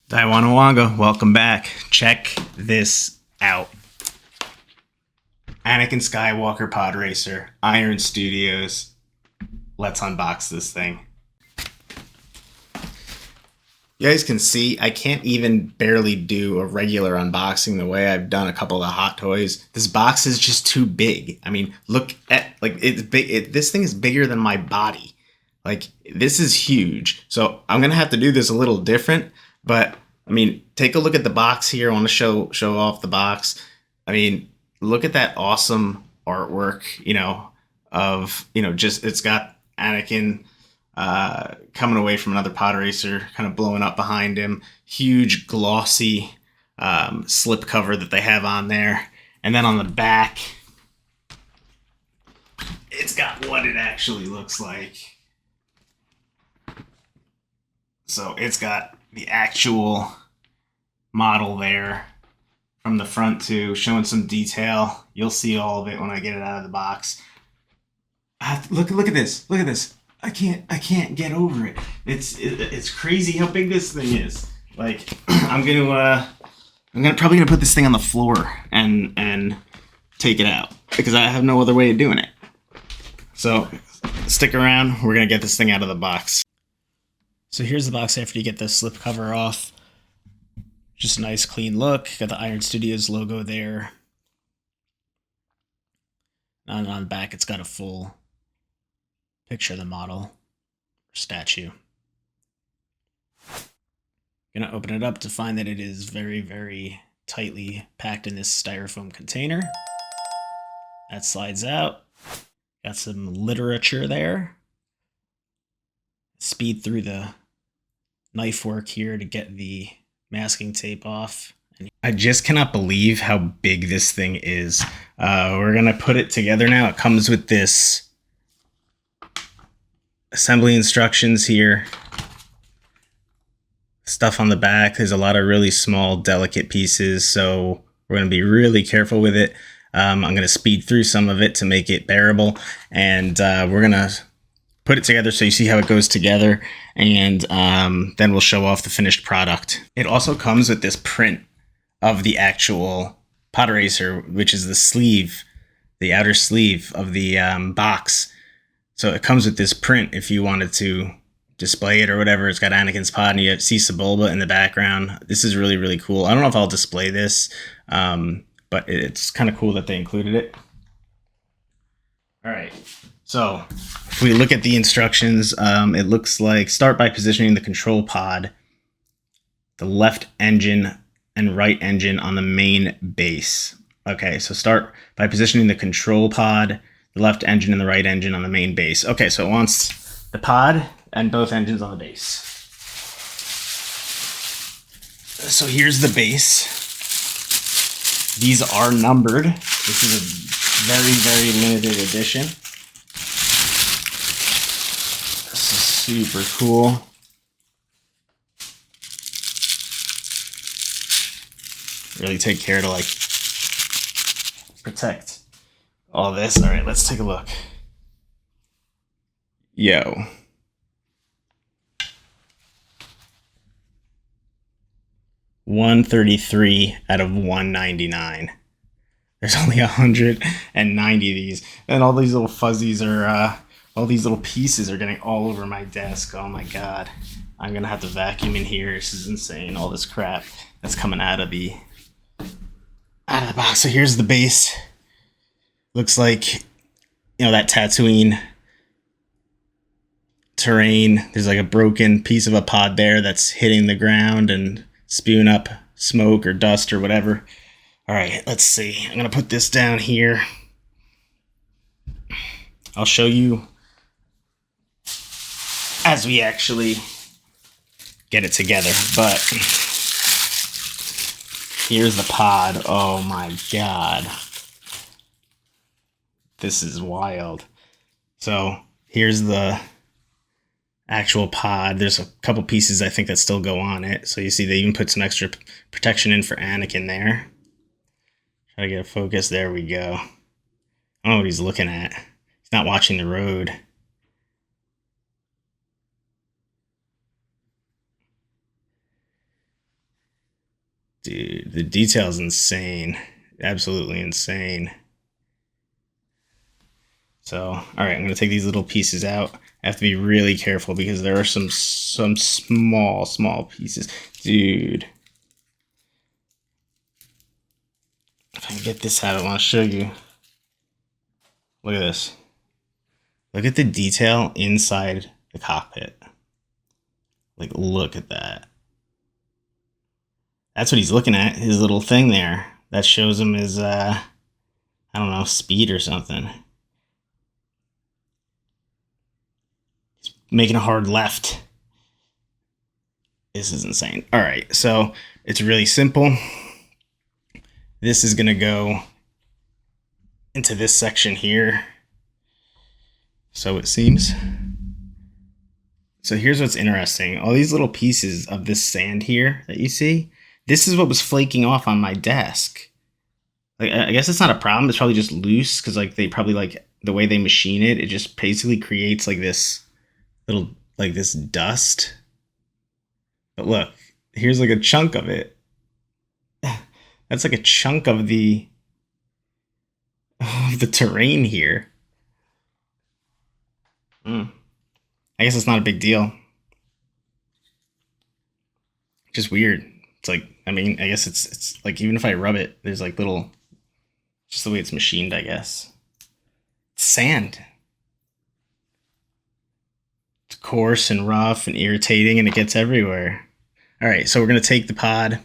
Daiwanawanga, welcome back. Check this out. Anakin Skywalker Podracer, Iron Studios. Let's unbox this thing. You guys can see I can't even barely do a regular unboxing the way I've done a couple of Hot Toys. This box is just too big. I mean, look at, like, it's big. This thing is bigger than my body. Like, this is huge. So I'm gonna have to do this a little different. But I mean, take a look at the box here. I want to show off the box. I mean, look at that awesome artwork. Just it's got Anakin coming away from another pod racer, kind of blowing up behind him. Huge glossy slip cover that they have on there, and then on the back, it's got what it actually looks like. So it's got the actual model there from the front too, showing some detail. You'll see all of it when I get it out of the box. Look at this. Look at this. I can't get over it. It's crazy how big this thing is. Like, I'm probably gonna put this thing on the floor and take it out because I have no other way of doing it. So stick around. We're gonna get this thing out of the box. So here's the box after you get the slip cover off. Just a nice clean look. Got the Iron Studios logo there. And on the back, it's got a full picture of the model or statue. Gonna open it up to find that it is very, very tightly packed in this styrofoam container. That slides out. Got some literature there. Speed through the knife work here to get the masking tape off. I just cannot believe how big this thing is. We're gonna put it together now. It comes with this assembly instructions here. Stuff on the back. There's a lot of really small, delicate pieces, so we're gonna be really careful with it. I'm gonna speed through some of it to make it bearable, and we're gonna put it together so you see how it goes together, and then we'll show off the finished product. It also comes with this print of the actual Podracer, which is the sleeve, the outer sleeve of the box. So it comes with this print if you wanted to display it or whatever. It's got Anakin's pod, and you see Sebulba in the background. This is really, really cool. I don't know if I'll display this, but it's kind of cool that they included it. All right. So if we look at the instructions, it looks like start by positioning the control pod, the left engine and right engine on the main base. Okay, so start by positioning the control pod, the left engine and the right engine on the main base. Okay, so it wants the pod and both engines on the base. So here's the base. These are numbered. This is a very, very limited edition. Super cool. Really take care to protect all this. All right, let's take a look. Yo. $133 out of 199. There's only 190 of these, and all these little fuzzies are. All these little pieces are getting all over my desk. Oh my god. I'm gonna have to vacuum in here. This is insane. All this crap that's coming out of the box. So here's the base. Looks like, that Tatooine terrain. There's like a broken piece of a pod there that's hitting the ground and spewing up smoke or dust or whatever. All right, let's see. I'm gonna put this down here. I'll show you as we actually get it together, but here's the pod. Oh my god, this is wild. So here's the actual pod. There's a couple pieces I think that still go on it, so you see they even put some extra protection in for Anakin there. Try to get a focus. There we go. I don't know what he's looking at. He's not watching the road. Dude, the detail's insane. Absolutely insane. So, all right, I'm gonna take these little pieces out. I have to be really careful because there are some small pieces. Dude. If I can get this out, I want to show you. Look at this. Look at the detail inside the cockpit. Like, look at that. That's what he's looking at, his little thing there. That shows him his, I don't know, speed or something. He's making a hard left. This is insane. All right, so it's really simple. This is going to go into this section here. So it seems. So here's what's interesting. All these little pieces of this sand here that you see, this is what was flaking off on my desk. Like, I guess it's not a problem. It's probably just loose because like they probably like the way they machine it, it just basically creates like this little, like this dust. But look, here's like a chunk of it. That's like a chunk of the terrain here. I guess it's not a big deal. Just weird. It's like, I mean, I guess it's like even if I rub it, there's like little, just the way it's machined, I guess. It's sand. It's coarse and rough and irritating, and it gets everywhere. All right, so we're gonna take the pod.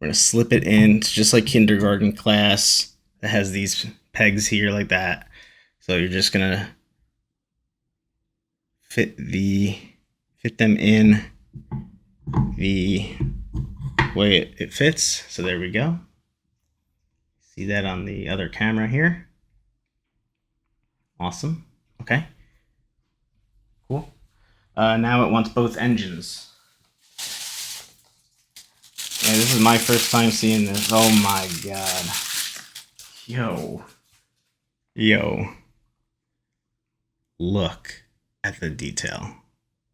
We're gonna slip it in. It's just like kindergarten class that has these pegs here like that. So you're just gonna fit them in the way it fits. So there we go. See that on the other camera here. Awesome. Okay. Cool. Now it wants both engines. Yeah, this is my first time seeing this. Oh my god. Yo. Look at the detail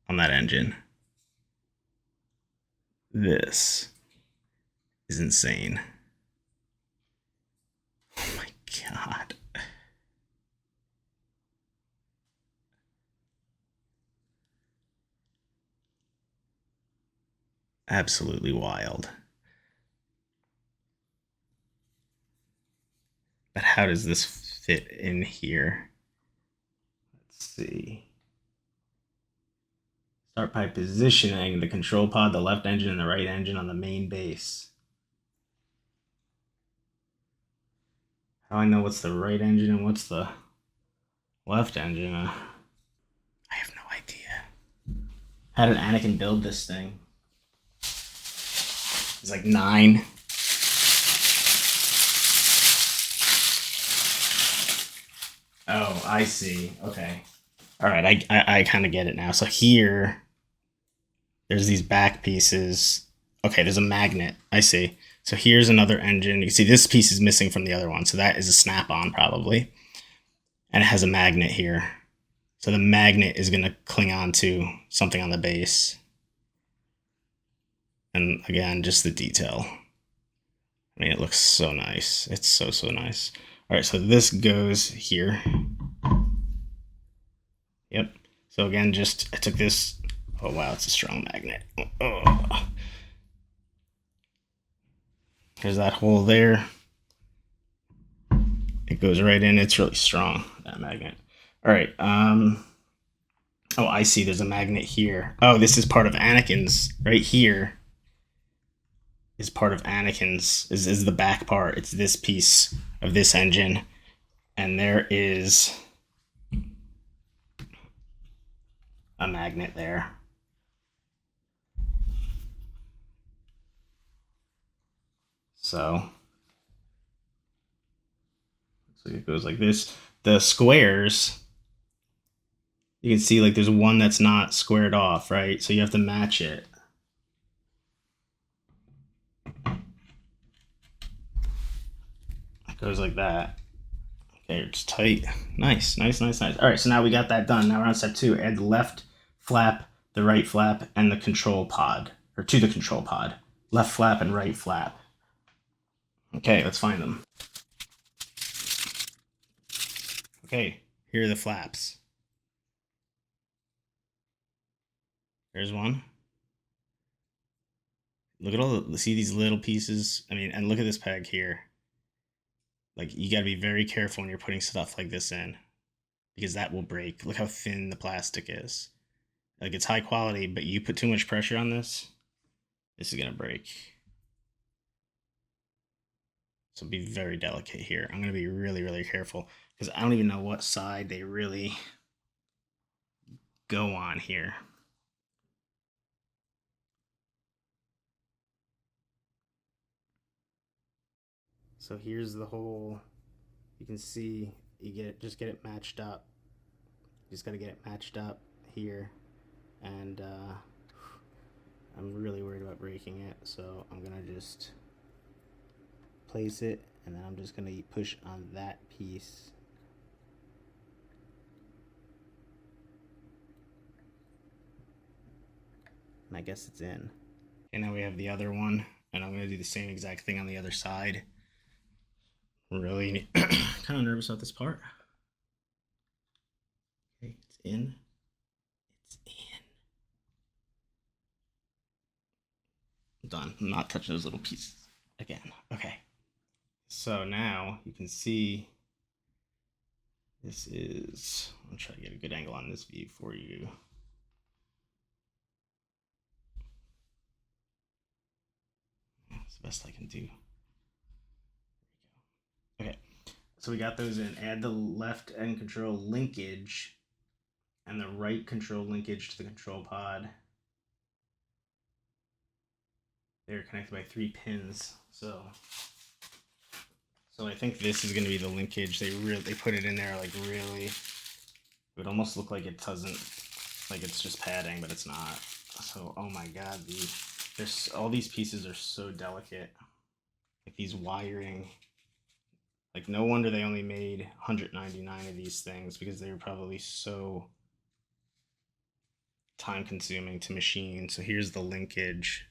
on that engine. This is insane. Oh my god. Absolutely wild. But how does this fit in here? Let's see. Start by positioning the control pod, the left engine, and the right engine on the main base. How do I know what's the right engine and what's the left engine? I have no idea. How did Anakin build this thing? He's like 9. Oh, I see. Okay. All right, I kind of get it now. So here, there's these back pieces. Okay, there's a magnet. I see. So here's another engine. You can see this piece is missing from the other one. So that is a snap-on probably. And it has a magnet here. So the magnet is going to cling on to something on the base. And again, just the detail. I mean, it looks so nice. It's so nice. All right, so this goes here. Yep. So again, I took this. Oh, wow, it's a strong magnet. Oh. There's that hole there. It goes right in. It's really strong, that magnet. All right. Oh, I see. There's a magnet here. Oh, this is part of Anakin's. Right here is part of Anakin's. Is the back part. It's this piece of this engine. And there is a magnet there. So it goes like this. The squares, you can see like there's one that's not squared off, right? So you have to match it. It goes like that. Okay, it's tight. Nice. All right, so now we got that done. Now we're on step 2. Add the left flap, the right flap, and the control pod. or to the control pod. Left flap and right flap. Okay, let's find them. Okay, here are the flaps. There's one. Look at all the, see these little pieces? I mean, and look at this peg here. Like, you gotta be very careful when you're putting stuff like this in, because that will break. Look how thin the plastic is. Like, it's high quality, but you put too much pressure on this, this is gonna break. So be very delicate here. I'm gonna be really, really careful, because I don't even know what side they really go on here. So here's the hole. You can see you just get it matched up. You just got to get it matched up here, and I'm really worried about breaking it, so I'm gonna just place it, and then I'm just gonna push on that piece. And I guess it's in. And now we have the other one, and I'm gonna do the same exact thing on the other side. Really kind of nervous about this part. Okay, it's in. It's in. Done. I'm not touching those little pieces again. Okay. So now you can see this is, I'm trying to get a good angle on this view for you. That's the best I can do. Okay, so we got those in. Add the left end control linkage and the right control linkage to the control pod. They're connected by 3 pins. So I think this is going to be the linkage. They put it in there like really. It would almost look like it doesn't, like it's just padding, but it's not. So oh my god, there's all these pieces are so delicate. Like these wiring. Like no wonder they only made 199 of these things, because they were probably so time consuming to machine. So here's the linkage.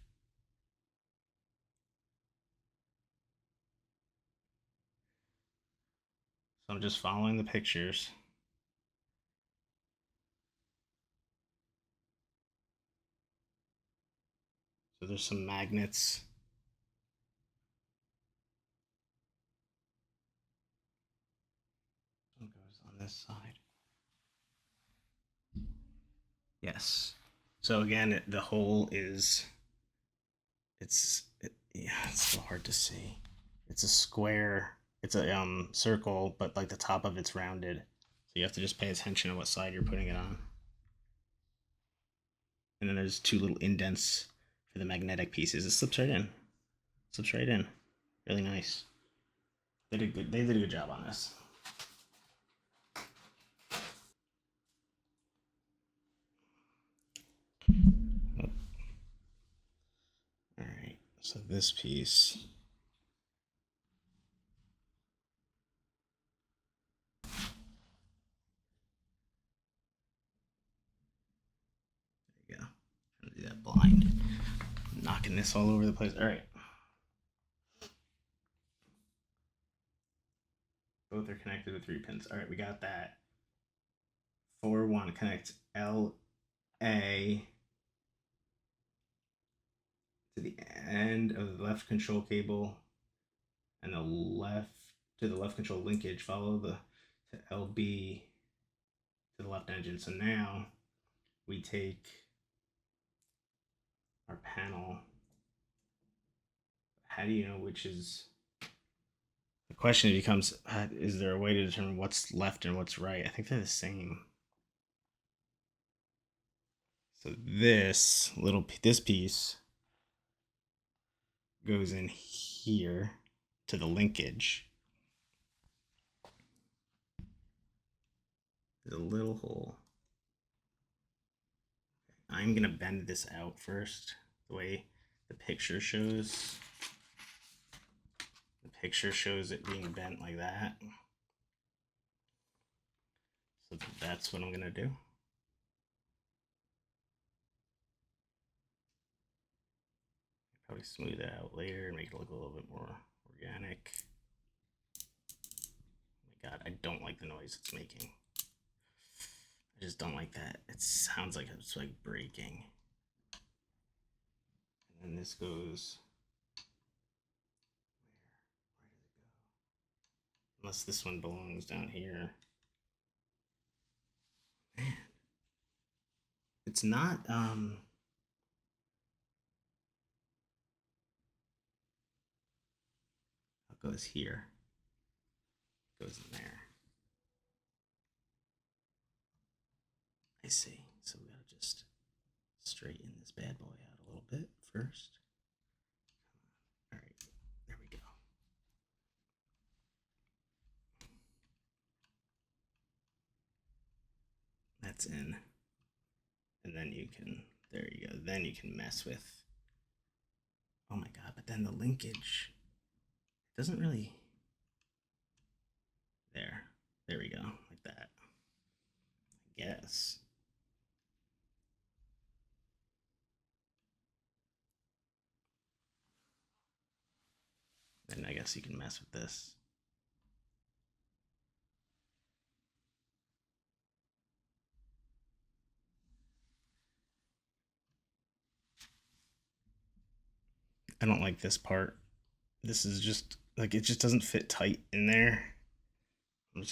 So I'm just following the pictures. So there's some magnets. What goes on this side? Yes. So again, the hole is, yeah, it's so hard to see. It's a square. It's a circle, but like the top of it's rounded. So you have to just pay attention to what side you're putting it on. And then there's 2 little indents for the magnetic pieces. It slips right in. Slips right in. Really nice. They did a good job on this. Oh. All right. So this piece. There you go. I'm gonna do that blind. I'm knocking this all over the place. All right. Both are connected with 3 pins. All right, we got that. 4-1 connect LA to the end of the left control cable, and the left to the left control linkage. Follow the to LB to the left engine. So now we take our panel. How do you know which is? The question becomes: is there a way to determine what's left and what's right? I think they're the same. So this piece goes in here to the linkage. There's a little hole. I'm gonna bend this out first, the way the picture shows. The picture shows it being bent like that. So that's what I'm gonna do. Probably smooth it out later and make it look a little bit more organic. Oh my god, I don't like the noise it's making. I just don't like that. It sounds like it's like breaking. And then this goes. Where does it go? Unless this one belongs down here. Man. It's not it goes here. It goes in there. I see. So we gotta just straighten this bad boy out a little bit first. All right, there we go. That's in. And then you can, there you go. Then you can mess with, oh my god, but then the linkage doesn't really, there we go, like that, I guess. Then I guess you can mess with this. I don't like this part. This is just like, it just doesn't fit tight in there.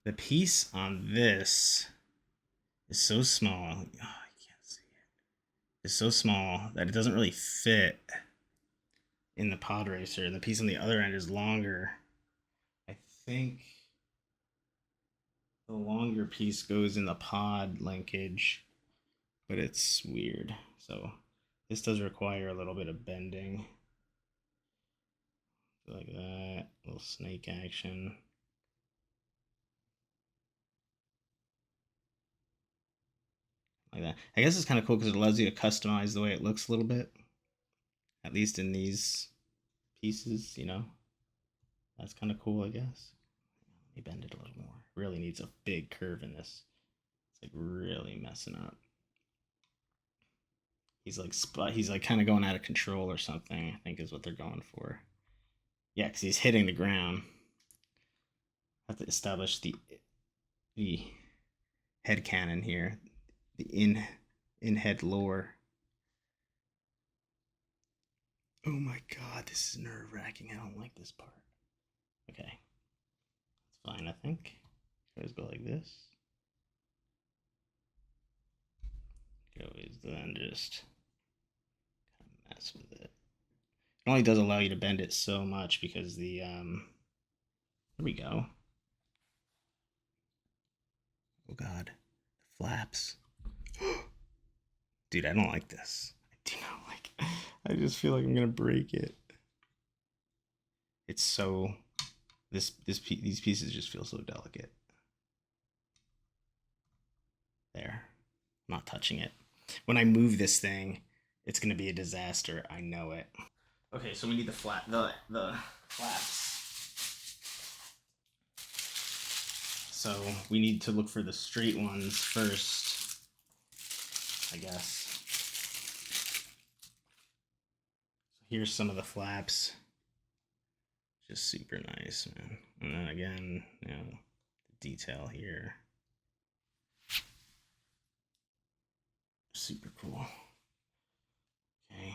The piece on this is so small. Oh, I can't see it. It's so small that it doesn't really fit in the Podracer, and the piece on the other end is longer. I think the longer piece goes in the pod linkage, but it's weird. So this does require a little bit of bending. Like that, little snake action. Like that. I guess it's kind of cool because it allows you to customize the way it looks a little bit. At least in these pieces, you know. That's kind of cool, I guess. Let me bend it a little more. Really needs a big curve in this. It's like really messing up. He's like kind of going out of control or something, I think is what they're going for. Yeah, because he's hitting the ground. I have to establish the head cannon here, the in head lore. Oh my god, this is nerve wracking. I don't like this part. Okay, that's fine. I think. Always go like this. Always then just kind of mess with it. It only does allow you to bend it so much because the there we go. Oh god, the flaps. Dude, I don't like this. I do not like it. I just feel like I'm gonna break it. It's so these pieces just feel so delicate. There. I'm not touching it. When I move this thing, it's gonna be a disaster. I know it. Okay, so we need the flaps. So we need to look for the straight ones first, I guess. So here's some of the flaps. Just super nice, man. And then again, you know, the detail here. Super cool. Okay.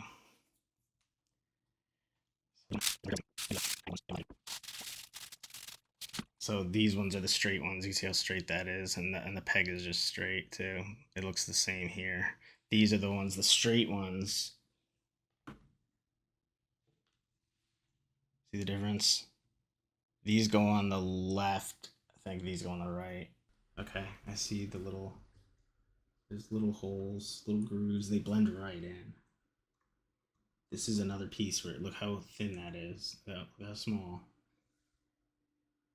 So these ones are the straight ones. You see how straight that is, and the peg is just straight too. It looks the same here. These are the ones, the straight ones. See the difference? These go on the left. I think these go on the right. Okay, I see the there's little holes, little grooves. They blend right in. This is another piece where look how thin that is. Look how small.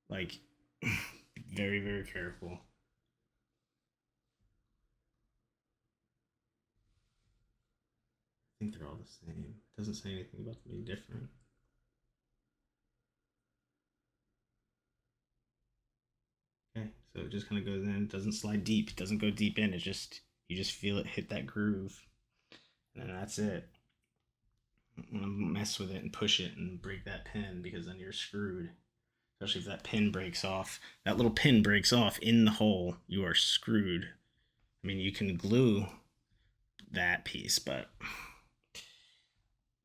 Like, very, very careful. I think they're all the same. It doesn't say anything about them being different. Okay, so it just kind of goes in. It doesn't slide deep. It doesn't go deep in. It just, you just feel it hit that groove. And then that's it. don't want to mess with it and push it and break that pin, because then you're screwed. Especially if that pin breaks off. That little pin breaks off in the hole, you are screwed. I mean, you can glue that piece, but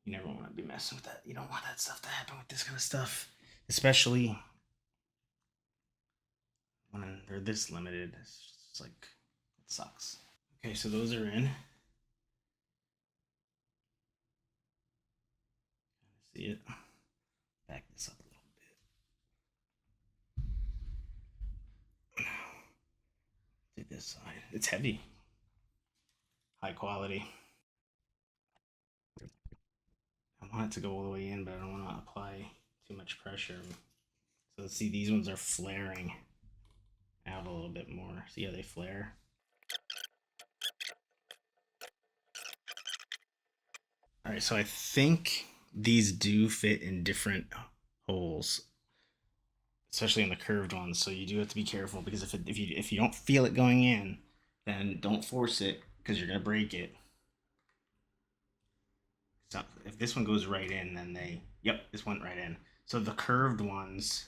you never want to be messing with that. You don't want that stuff to happen with this kind of stuff, especially when they're this limited. It's like, it sucks. Okay, so those are in. See it? Back this up a little bit. Do this side. It's heavy. High quality. I want it to go all the way in, but I don't want to apply too much pressure. So see, these ones are flaring out a little bit more. See how they flare? All right, so I think these do fit in different holes, especially in the curved ones. So you do have to be careful, because if you don't feel it going in, then don't force it, because you're gonna break it. So if this one goes right in, then yep, this went right in. So the curved ones,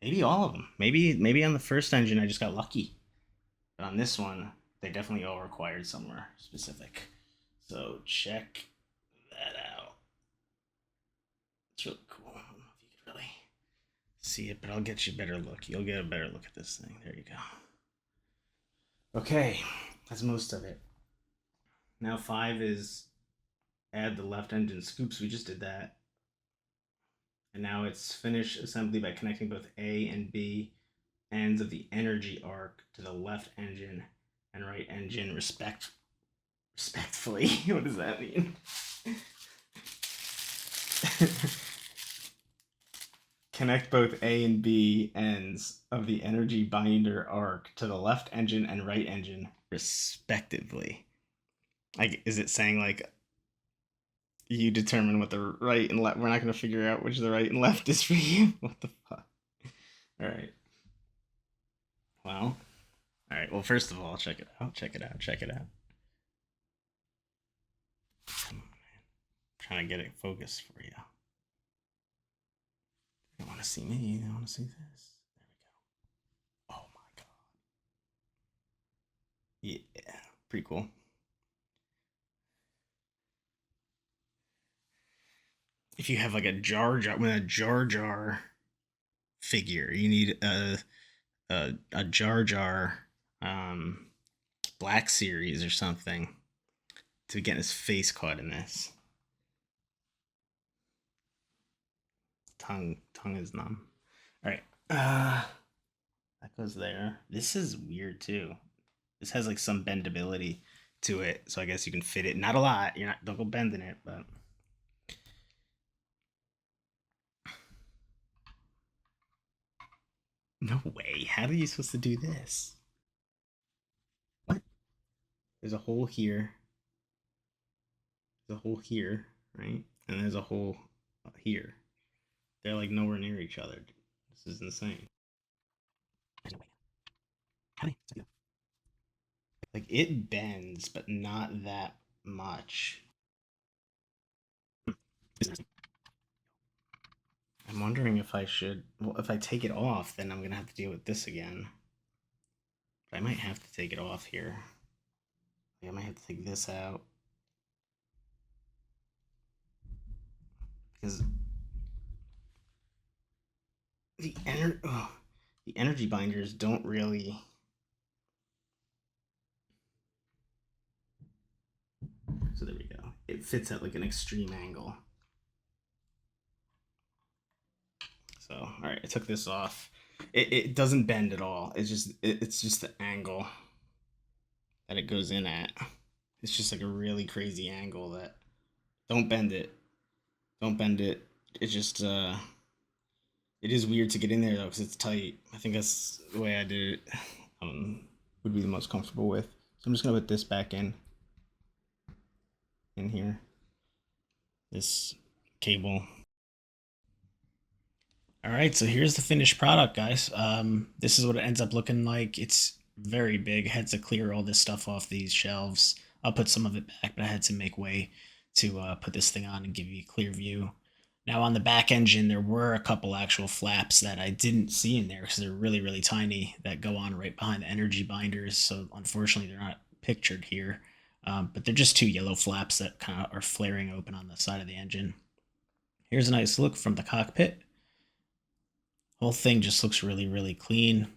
maybe all of them. Maybe on the first engine I just got lucky, but on this one they definitely all required somewhere specific. So check that out. It's really cool. I don't know if you could really see it, but I'll get you a better look. You'll get a better look at this thing. There you go. Okay, that's most of it. Now 5 is add the left engine scoops. We just did that. And now it's finish assembly by connecting both A and B ends of the energy arc to the left engine and right engine respectfully. What does that mean? Connect both A and B ends of the energy binder arc to the left engine and right engine respectively. Like, is it saying like you determine what the right and left? We're not going to figure out which the right and left is for you. What the fuck? All right. Well, all right. Well, first of all, check it out. Check it out. Check it out. Come on, man. I'm trying to get it focused for you. They want to see me. They want to see this. There we go. Oh my god. Yeah. Pretty cool. If you have like a Jar Jar, when a Jar Jar figure, you need a Jar Jar Black Series or something to get his face caught in this. Tongue is numb. All right, that goes there. This is weird too. This has like some bendability to it, so I guess you can fit it. Not a lot. You're not, don't go bending it, but no way. How are you supposed to do this? What? There's a hole here. There's a hole here, right? And there's a hole here. They're like nowhere near each other. This is insane. Like, it bends, but not that much. I'm wondering if I should. Well, if I take it off, then I'm gonna have to deal with this again. But I might have to take it off here. I might have to take this out, because the the energy binders don't really. So there we go. It fits at like an extreme angle. So all right, I took this off. It doesn't bend at all. It's just the angle that it goes in at. It's just like a really crazy angle that. Don't bend it. Don't bend it. It just it is weird to get in there though, because it's tight. I think that's the way I did it. Would be the most comfortable with. So I'm just gonna put this back in here. This cable. All right, so here's the finished product, guys. This is what it ends up looking like. It's very big. I had to clear all this stuff off these shelves. I'll put some of it back, but I had to make way to put this thing on and give you a clear view. Now on the back engine, there were a couple actual flaps that I didn't see in there because they're really, really tiny that go on right behind the energy binders. So unfortunately, they're not pictured here. But they're just two yellow flaps that kind of are flaring open on the side of the engine. Here's a nice look from the cockpit. Whole thing just looks really, really clean.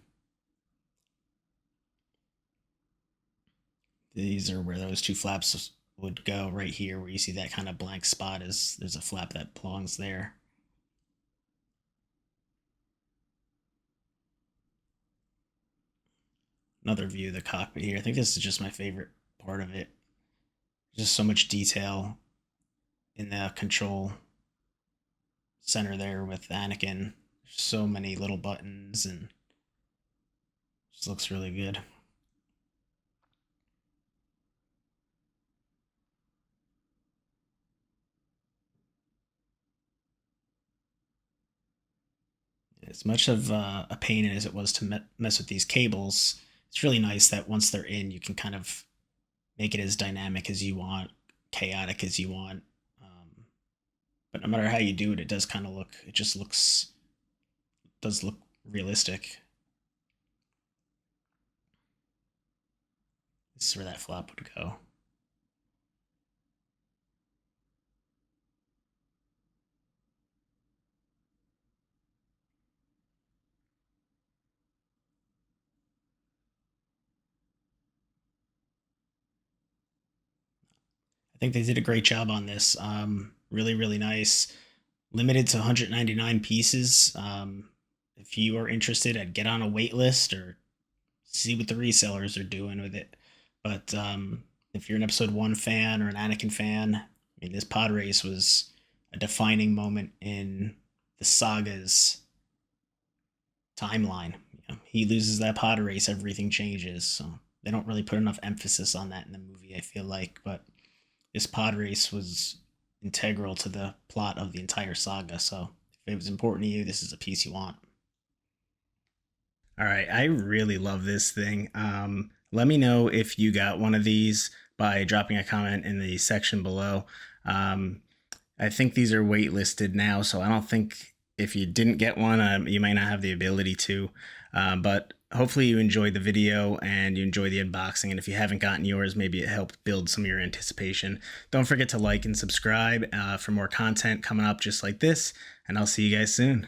These are where those two flaps would go right here, where you see that kind of blank spot is there's a flap that belongs there. Another view of the cockpit here. I think this is just my favorite part of it. Just so much detail in the control center there with Anakin. So many little buttons and just looks really good. As much of a pain as it was to mess with these cables, it's really nice that once they're in, you can kind of make it as dynamic as you want, chaotic as you want. But no matter how you do it, it does kind of look, it just looks, does look realistic. This is where that flap would go. I think they did a great job on this. Really, really nice. Limited to 199 pieces. If you are interested, I'd get on a wait list or see what the resellers are doing with it. But if you're an Episode 1 fan or an Anakin fan, I mean, this pod race was a defining moment in the saga's timeline. You know, he loses that pod race, everything changes. So they don't really put enough emphasis on that in the movie, I feel like. But this pod race was integral to the plot of the entire saga. So if it was important to you, this is a piece you want. All right, I really love this thing. Let me know if you got one of these by dropping a comment in the section below. I think these are waitlisted now, so I don't think if you didn't get one, you might not have the ability to. But hopefully you enjoyed the video and you enjoy the unboxing. And if you haven't gotten yours, maybe it helped build some of your anticipation. Don't forget to like and subscribe for more content coming up just like this. And I'll see you guys soon.